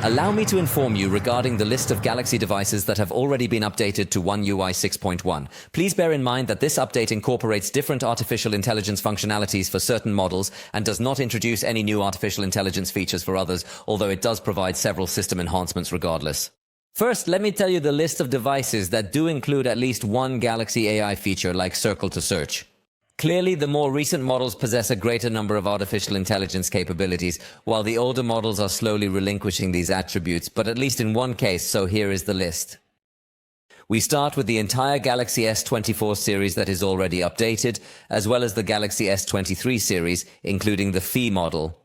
Allow me to inform you regarding the list of Galaxy devices that have already been updated to One UI 6.1. Please bear in mind that this update incorporates different artificial intelligence functionalities for certain models and does not introduce any new artificial intelligence features for others, although it does provide several system enhancements regardless. First, let me tell you the list of devices that do include at least one Galaxy AI feature like Circle to Search. Clearly, the more recent models possess a greater number of artificial intelligence capabilities, while the older models are slowly relinquishing these attributes, but at least in one case, so here is the list. We start with the entire Galaxy S24 series that is already updated, as well as the Galaxy S23 series, including the Phi model.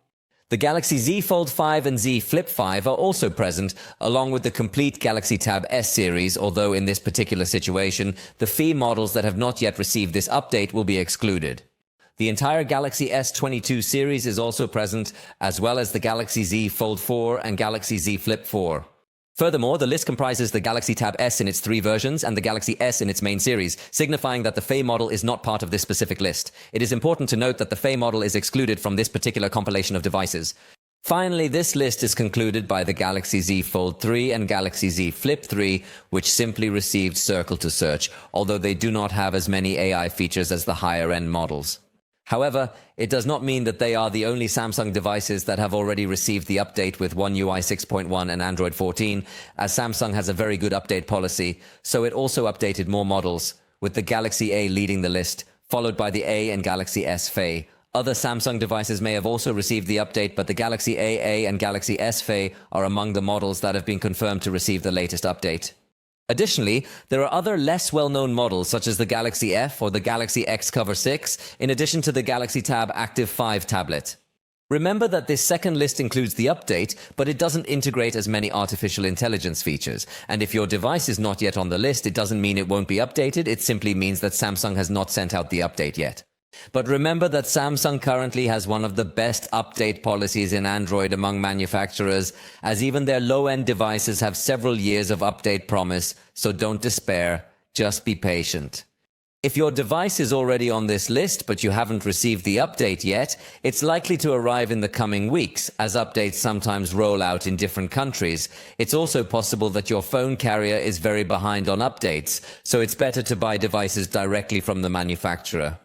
The Galaxy Z Fold 5 and Z Flip 5 are also present, along with the complete Galaxy Tab S series, although in this particular situation, the Phi models that have not yet received this update will be excluded. The entire Galaxy S22 series is also present, as well as the Galaxy Z Fold 4 and Galaxy Z Flip 4. Furthermore, the list comprises the Galaxy Tab S in its 3 versions and the Galaxy S in its main series, signifying that the Phi model is not part of this specific list. It is important to note that the Phi model is excluded from this particular compilation of devices. Finally, this list is concluded by the Galaxy Z Fold 3 and Galaxy Z Flip 3, which simply received Circle to Search, although they do not have as many AI features as the higher-end models. However, it does not mean that they are the only Samsung devices that have already received the update with One UI 6.1 and Android 14, as Samsung has a very good update policy, so it also updated more models, with the Galaxy A leading the list, followed by the A and Galaxy S Phi. Other Samsung devices may have also received the update, but the Galaxy AA and Galaxy S Phi are among the models that have been confirmed to receive the latest update. Additionally, there are other less well-known models such as the Galaxy F or the Galaxy X Cover 6, in addition to the Galaxy Tab Active 5 tablet. Remember that this second list includes the update, but it doesn't integrate as many artificial intelligence features. And if your device is not yet on the list, it doesn't mean it won't be updated, it simply means that Samsung has not sent out the update yet. But remember that Samsung currently has one of the best update policies in Android among manufacturers, as even their low-end devices have several years of update promise, so don't despair, just be patient. If your device is already on this list but you haven't received the update yet, it's likely to arrive in the coming weeks, as updates sometimes roll out in different countries. It's also possible that your phone carrier is very behind on updates, so it's better to buy devices directly from the manufacturer.